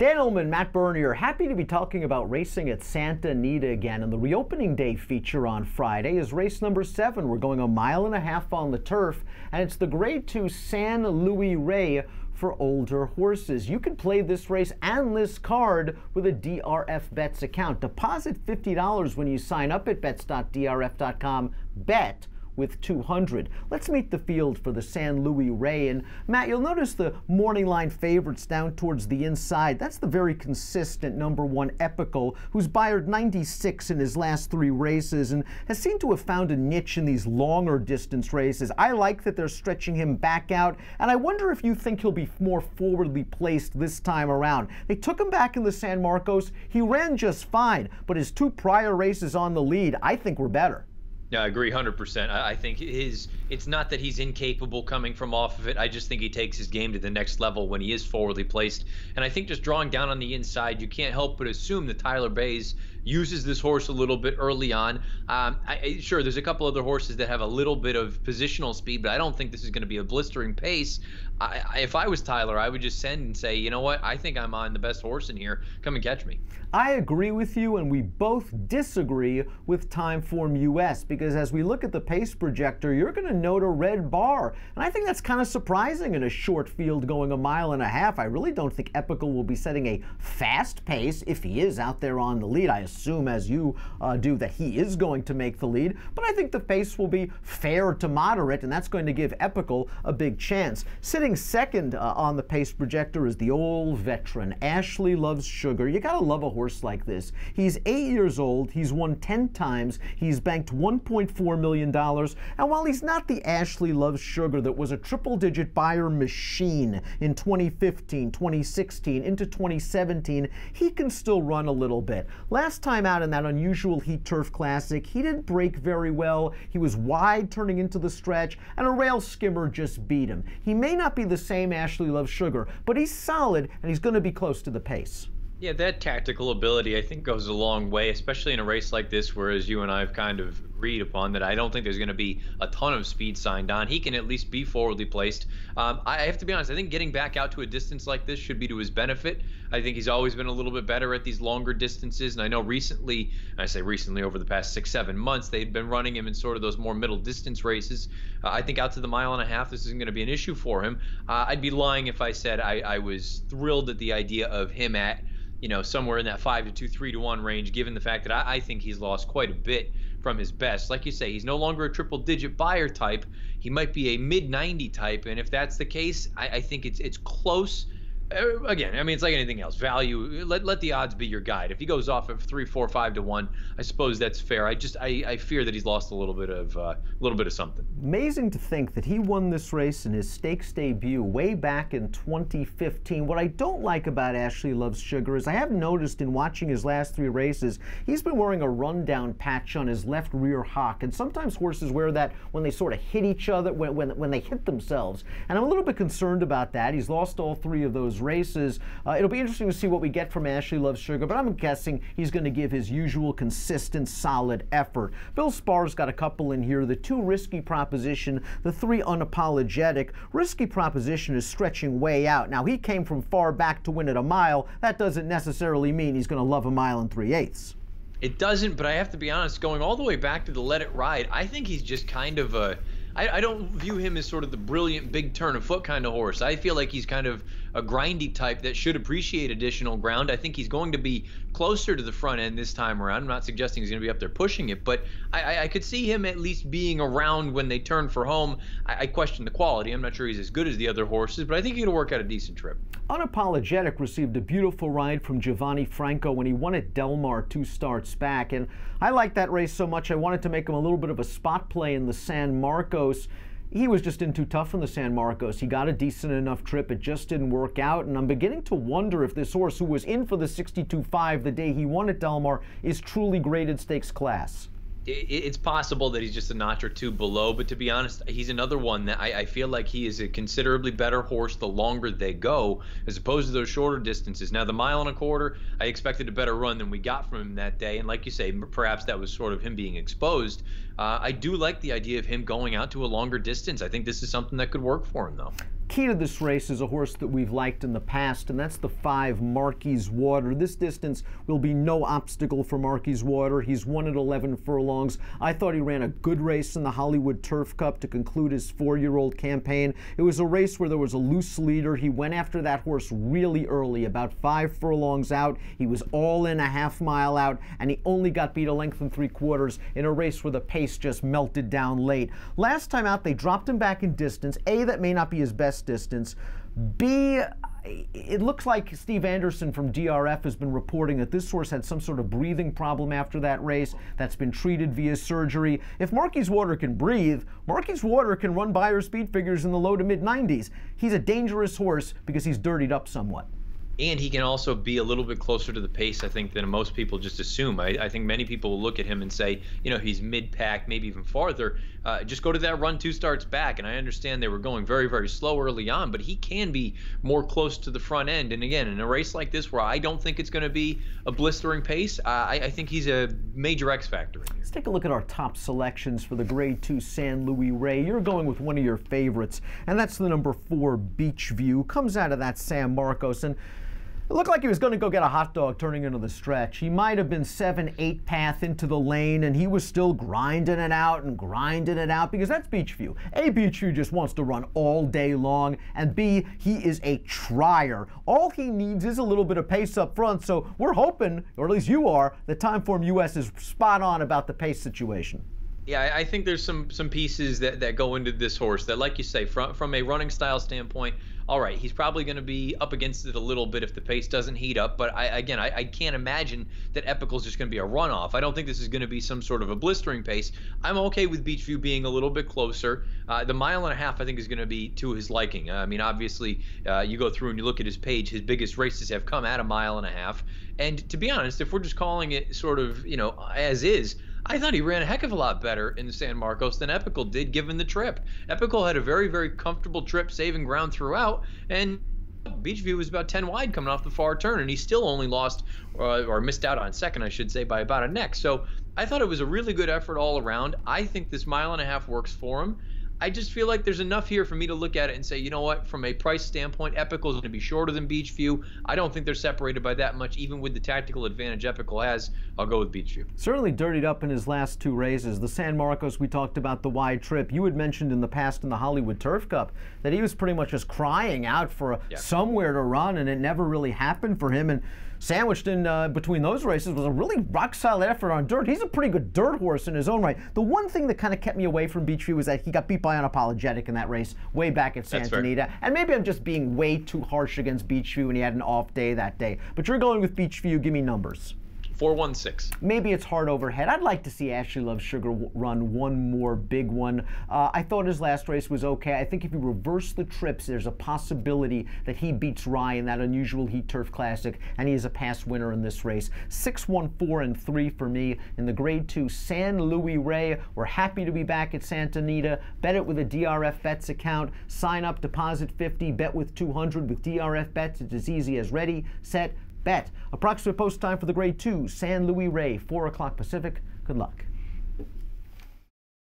Dan Illman, Matt Bernier, happy to be talking about racing at Santa Anita again. And the reopening day feature on Friday is race number 7. We're going 1.5 miles on the turf, and it's the Grade 2 San Luis Rey for older horses. You can play this race and this card with a DRF Bets account. Deposit $50 when you sign up at bets.drf.com. Bet with $200. Let's meet the field for the San Luis Rey. And Matt, you'll notice the morning line favorites down towards the inside. That's the very consistent #1 Epical, who's Bayard 96 in his last 3 races and has seemed to have found a niche in these longer distance races. I like that they're stretching him back out, and I wonder if you think he'll be more forwardly placed this time around. They took him back in the San Marcos. He ran just fine, but his 2 prior races on the lead, I think, were better. Yeah, I agree 100%. I think it's not that he's incapable coming from off of it. I just think he takes his game to the next level when he is forwardly placed. And I think just drawing down on the inside, you can't help but assume that Tyler Bays uses this horse a little bit early on. Sure, there's a couple other horses that have a little bit of positional speed, but I don't think this is going to be a blistering pace. If I was Tyler, I would just send and say, you know what, I think I'm on the best horse in here. Come and catch me. I agree with you, and we both disagree with Timeform US, because as we look at the pace projector, you're going to note a red bar. And I think that's kind of surprising in a short field going 1.5 miles. I really don't think Epical will be setting a fast pace if he is out there on the lead. I assume, as you do, that he is going to make the lead, but I think the pace will be fair to moderate, and that's going to give Epical a big chance. Sitting second on the pace projector is the old veteran, Ashley Loves Sugar. You gotta love a horse like this. He's 8 years old, he's won 10 times, he's banked $1.4 million, and while he's not the Ashley Loves Sugar that was a triple-digit buyer machine in 2015, 2016, into 2017, he can still run a little bit. Last time out in that unusual Heat Turf Classic, he didn't break very well. He was wide turning into the stretch, and a rail skimmer just beat him. He may not be the same Ashley Loves Sugar, but he's solid, and he's going to be close to the pace. Yeah, that tactical ability, I think, goes a long way, especially in a race like this, whereas you and I have kind of agreed upon that I don't think there's going to be a ton of speed signed on. He can at least be forwardly placed. I have to be honest, I think getting back out to a distance like this should be to his benefit. I think he's always been a little bit better at these longer distances, and I know recently, I say recently, over the past 6-7 months, they've been running him in sort of those more middle distance races. I think out to the 1.5 miles, this isn't going to be an issue for him. I'd be lying if I said I was thrilled at the idea of him at, you know, somewhere in that 5-2, 3-1 range, given the fact that I think he's lost quite a bit from his best. Like you say, he's no longer a triple-digit buyer type. He might be a mid-90 type, and if that's the case, I think it's close. Again, I mean, it's like anything else. Value, let the odds be your guide. If he goes off of 3, 4, 5-1, I suppose that's fair. I fear that he's lost a little bit of something. Amazing to think that he won this race in his stakes debut way back in 2015. What I don't like about Ashley Loves Sugar is I have noticed in watching his last 3 races, he's been wearing a rundown patch on his left rear hock, and sometimes horses wear that when they sort of hit each other, when they hit themselves. And I'm a little bit concerned about that. He's lost all 3 of those races. It'll be interesting to see what we get from Ashley Loves Sugar, but I'm guessing he's going to give his usual consistent, solid effort. Bill Sparr's got a couple in here. The 2 Risky Proposition, the 3 Unapologetic. Risky Proposition is stretching way out. Now, he came from far back to win at 1 mile. That doesn't necessarily mean he's going to love 1 mile 3/8. It doesn't, but I have to be honest, going all the way back to the Let It Ride, I think he's just kind of a I don't view him as sort of the brilliant big turn of foot kind of horse. I feel like he's kind of a grindy type that should appreciate additional ground. I think he's going to be closer to the front end this time around. I'm not suggesting he's going to be up there pushing it, but I could see him at least being around when they turn for home. I question the quality. I'm not sure he's as good as the other horses, but I think he's going to work out a decent trip. Unapologetic received a beautiful ride from Giovanni Franco when he won at Del Mar 2 starts back, and I like that race so much I wanted to make him a little bit of a spot play in the San Marcos. He was just in too tough in the San Marcos. He got a decent enough trip. It just didn't work out, and I'm beginning to wonder if this horse, who was in for the 62.5 the day he won at Del Mar, is truly graded stakes class. It's possible that he's just a notch or 2 below, but to be honest, he's another one that I feel like he is a considerably better horse the longer they go, as opposed to those shorter distances. Now, the 1.25 miles, I expected a better run than we got from him that day, and like you say, perhaps that was sort of him being exposed. I do like the idea of him going out to a longer distance. I think this is something that could work for him, though. Key to this race is a horse that we've liked in the past, and that's the 5 Marquis Water. This distance will be no obstacle for Marquis Water. He's won at 11 furlongs. I thought he ran a good race in the Hollywood Turf Cup to conclude his 4-year-old campaign. It was a race where there was a loose leader. He went after that horse really early, about 5 furlongs out. He was all in a half mile out, and he only got beat a length and 3/4 in a race where the pace just melted down late. Last time out, they dropped him back in distance. A, that may not be his best distance. B, it looks like Steve Anderson from DRF has been reporting that this horse had some sort of breathing problem after that race that's been treated via surgery. If Marquis Water can breathe, Marquis Water can run Beyer speed figures in the low to mid 90s. He's a dangerous horse because he's dirtied up somewhat. And he can also be a little bit closer to the pace, I think, than most people just assume. I think many people will look at him and say, you know, he's mid-pack, maybe even farther. Just go to that run 2 starts back, and I understand they were going very, very slow early on, but he can be more close to the front end. And again, in a race like this where I don't think it's going to be a blistering pace, I think he's a major X factor in here. Let's take a look at our top selections for the Grade 2 San Luis Rey. You're going with one of your favorites, and that's the number 4 Beachview. Comes out of that San Marcos, and it looked like he was going to go get a hot dog turning into the stretch. He might have been 7-8 path into the lane, and he was still grinding it out because that's Beachview. A, Beachview just wants to run all day long, and B, he is a trier. All he needs is a little bit of pace up front, so we're hoping, or at least you are, that Timeform US is spot on about the pace situation. Yeah, I think there's some pieces that go into this horse that, like you say, from a running style standpoint, all right, he's probably going to be up against it a little bit if the pace doesn't heat up. But I can't imagine that Epical's just going to be a runoff. I don't think this is going to be some sort of a blistering pace. I'm okay with Beachview being a little bit closer. The 1.5 miles, I think, is going to be to his liking. I mean, obviously, you go through and you look at his page, his biggest races have come at 1.5 miles. And to be honest, if we're just calling it sort of, you know, as is, I thought he ran a heck of a lot better in the San Marcos than Epical did given the trip. Epical had a very, very comfortable trip, saving ground throughout, and Beachview was about 10 wide coming off the far turn, and he still only lost, or missed out on second, I should say, by about a neck. So I thought it was a really good effort all around. I think this 1.5 miles works for him. I just feel like there's enough here for me to look at it and say, you know what, from a price standpoint, Epical is going to be shorter than Beachview. I don't think they're separated by that much, even with the tactical advantage Epical has. I'll go with Beachview. Certainly dirtied up in his last 2 races. The San Marcos, we talked about the wide trip. You had mentioned in the past in the Hollywood Turf Cup that he was pretty much just crying out for somewhere to run, and it never really happened for him. And sandwiched in between those races was a really rock-solid effort on dirt. He's a pretty good dirt horse in his own right. The one thing that kind of kept me away from Beachview was that he got beat by Unapologetic in that race way back at Santa Anita. And maybe I'm just being way too harsh against Beachview and he had an off day that day. But you're going with Beachview. Give me numbers. 416. Maybe it's hard overhead. I'd like to see Ashley Love Sugar run one more big one. I thought his last race was okay. I think if you reverse the trips, there's a possibility that he beats Rye in that unusual Heat Turf Classic, and he is a past winner in this race. 6, 1, 4, and 3 for me in the Grade 2 San Luis Rey. We're happy to be back at Santa Anita. Bet it with a DRF Bets account. Sign up, deposit 50, bet with 200 with DRF Bets. It's as easy as ready, set, bet. Approximate post time for the Grade 2 San Luis Rey, 4 o'clock Pacific. Good luck.